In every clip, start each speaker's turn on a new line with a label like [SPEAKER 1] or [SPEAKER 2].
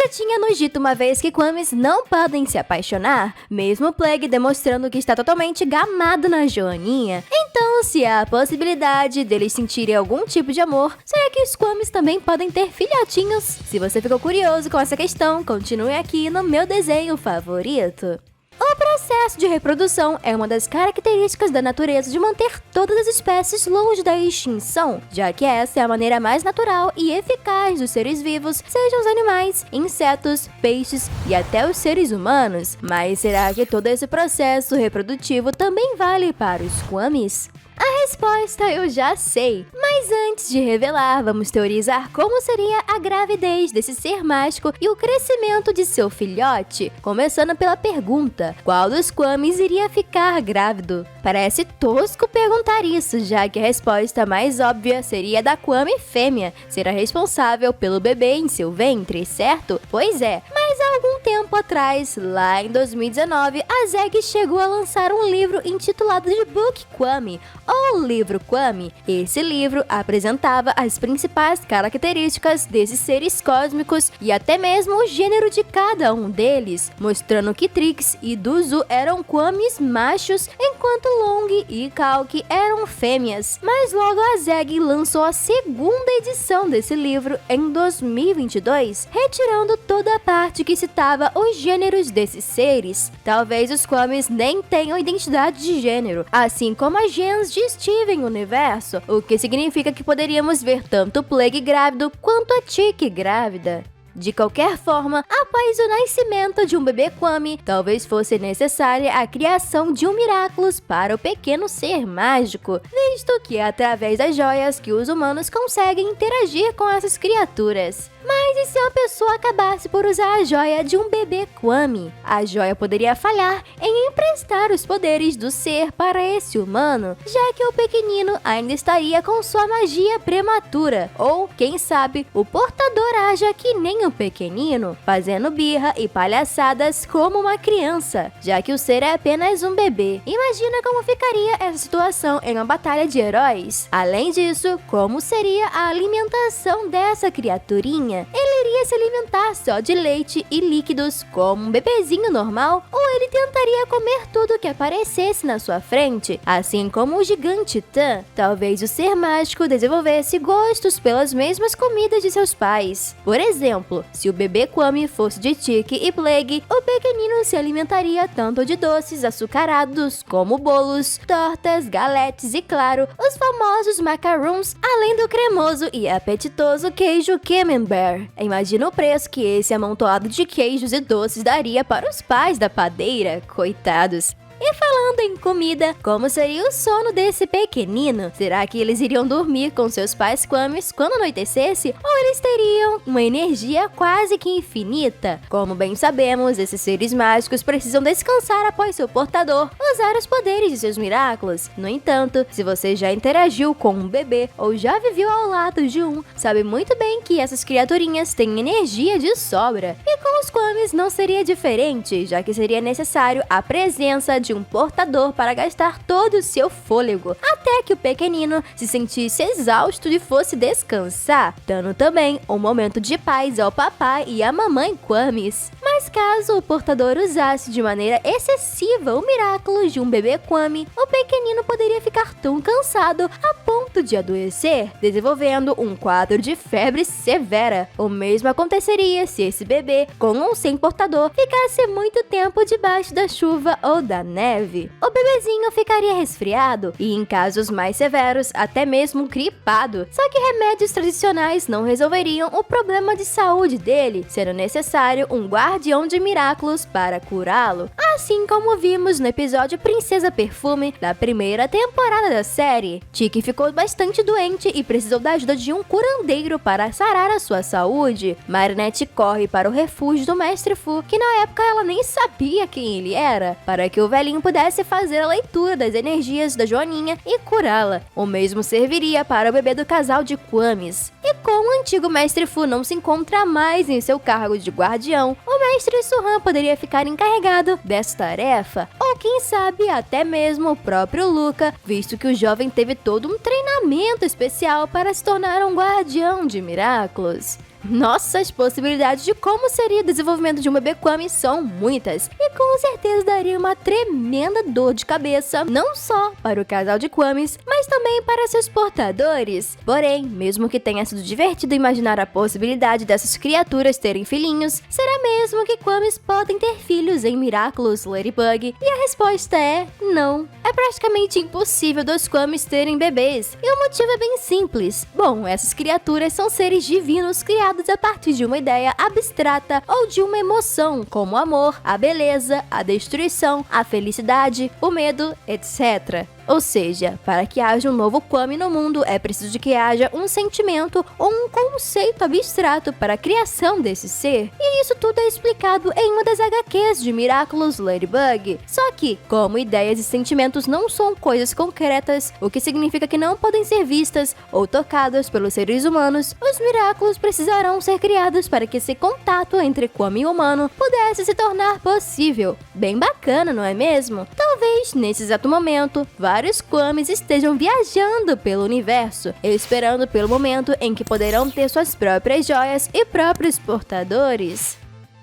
[SPEAKER 1] Já tinha nos dito uma vez que Kwamis não podem se apaixonar, mesmo Plague demonstrando que está totalmente gamado na Joaninha. Então, se há a possibilidade deles sentirem algum tipo de amor, será que os Kwamis também podem ter filhotinhos? Se você ficou curioso com essa questão, continue aqui no meu desenho favorito. O processo de reprodução é uma das características da natureza de manter todas as espécies longe da extinção, já que essa é a maneira mais natural e eficaz dos seres vivos, sejam os animais, insetos, peixes e até os seres humanos. Mas será que todo esse processo reprodutivo também vale para os Kwamis? A resposta eu já sei, mas antes de revelar, vamos teorizar como seria a gravidez desse ser mágico e o crescimento de seu filhote, começando pela pergunta: qual dos Kwamis iria ficar grávido? Parece tosco perguntar isso, já que a resposta mais óbvia seria a da Kwami fêmea, ser a responsável pelo bebê em seu ventre, certo? Pois é, mas há algum tempo atrás, lá em 2019, a Zeg chegou a lançar um livro intitulado de Book Kwami, ou Livro Kwami. Esse livro apresentava as principais características desses seres cósmicos e até mesmo o gênero de cada um deles, mostrando que Trix e Duzu eram Kwamis machos, enquanto Long e Kalki eram fêmeas. Mas logo a Zeg lançou a segunda edição desse livro em 2022, retirando toda a parte que citava os gêneros desses seres. Talvez os Kwamis nem tenham identidade de gênero, assim como as gens de Steven Universo, o que significa que poderíamos ver tanto Plague grávido quanto a Tiki grávida. De qualquer forma, após o nascimento de um bebê Kwami, talvez fosse necessária a criação de um Miraculous para o pequeno ser mágico, visto que é através das joias que os humanos conseguem interagir com essas criaturas. Mas e se uma pessoa acabasse por usar a joia de um bebê Kwami? A joia poderia falhar em emprestar os poderes do ser para esse humano, já que o pequenino ainda estaria com sua magia prematura, ou, quem sabe, o portador haja que nem o pequenino, fazendo birra e palhaçadas como uma criança, já que o ser é apenas um bebê. Imagina como ficaria essa situação em uma batalha de heróis. Além disso, como seria a alimentação dessa criaturinha? Ele iria se alimentar só de leite e líquidos como um bebezinho normal, ou ele tentaria comer tudo que aparecesse na sua frente, assim como o gigante Titã? Talvez o ser mágico desenvolvesse gostos pelas mesmas comidas de seus pais. Por exemplo, se o bebê Kwami fosse de Tiki e Plague, o pequenino se alimentaria tanto de doces açucarados como bolos, tortas, galetes e, claro, os famosos macarons, além do cremoso e apetitoso queijo Camembert. Imagina o preço que esse amontoado de queijos e doces daria para os pais da padeira, coitados. E falando em comida, como seria o sono desse pequenino? Será que eles iriam dormir com seus pais Kwamis quando anoitecesse? Ou eles teriam uma energia quase que infinita? Como bem sabemos, esses seres mágicos precisam descansar após seu portador usar os poderes de seus Miraculous. No entanto, se você já interagiu com um bebê ou já viveu ao lado de um, sabe muito bem que essas criaturinhas têm energia de sobra. E com os Kwamis não seria diferente, já que seria necessário a presença de um portador para gastar todo o seu fôlego, até que o pequenino se sentisse exausto e fosse descansar, dando também um momento de paz ao papai e à mamãe Kwamis. Mas caso o portador usasse de maneira excessiva o Miraculous de um bebê Kwami, o pequenino poderia ficar tão cansado a ponto de adoecer, desenvolvendo um quadro de febre severa. O mesmo aconteceria se esse bebê, com ou sem portador, ficasse muito tempo debaixo da chuva ou da neve. O bebezinho ficaria resfriado e, em casos mais severos, até mesmo gripado. Só que remédios tradicionais não resolveriam o problema de saúde dele, sendo necessário um guardião de Miraculous para curá-lo. Assim como vimos no episódio Princesa Perfume da primeira temporada da série. Tiki ficou bastante doente e precisou da ajuda de um curandeiro para sarar a sua saúde. Marinette corre para o refúgio do Mestre Fu, que na época ela nem sabia quem ele era, para que o velhinho pudesse fazer a leitura das energias da Joaninha e curá-la. O mesmo serviria para o bebê do casal de Kwamis. E como o antigo Mestre Fu não se encontra mais em seu cargo de guardião, o Mestre Suhan poderia ficar encarregado dessa tarefa, ou quem sabe até mesmo o próprio Luca, visto que o jovem teve todo um treinamento especial para se tornar um guardião de Miraculous. Nossa, as possibilidades de como seria o desenvolvimento de um bebê Kwami são muitas, e com certeza daria uma tremenda dor de cabeça, não só para o casal de Kwamis, mas também para seus portadores. Porém, mesmo que tenha sido divertido imaginar a possibilidade dessas criaturas terem filhinhos, será mesmo que Kwamis podem ter filhos em Miraculous Ladybug? E a resposta é não. É praticamente impossível dos Kwamis terem bebês, e o motivo é bem simples. Bom, essas criaturas são seres divinos criados a partir de uma ideia abstrata ou de uma emoção, como o amor, a beleza, a destruição, a felicidade, o medo, etc. Ou seja, para que haja um novo Kwami no mundo, é preciso de que haja um sentimento ou um conceito abstrato para a criação desse ser. E isso tudo é explicado em uma das HQs de Miraculous Ladybug. Só que, como ideias e sentimentos não são coisas concretas, o que significa que não podem ser vistas ou tocadas pelos seres humanos, os Miraculous precisarão ser criados para que esse contato entre Kwami e humano pudesse se tornar possível. Bem bacana, não é mesmo? Talvez, nesse exato momento, vários Kwamis estejam viajando pelo universo, esperando pelo momento em que poderão ter suas próprias joias e próprios portadores.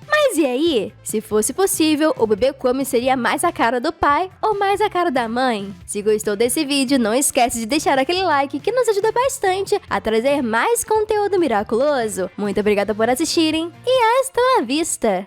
[SPEAKER 1] Mas e aí? Se fosse possível, o bebê Kwami seria mais a cara do pai ou mais a cara da mãe? Se gostou desse vídeo, não esquece de deixar aquele like que nos ajuda bastante a trazer mais conteúdo miraculoso. Muito obrigada por assistirem e hasta la vista!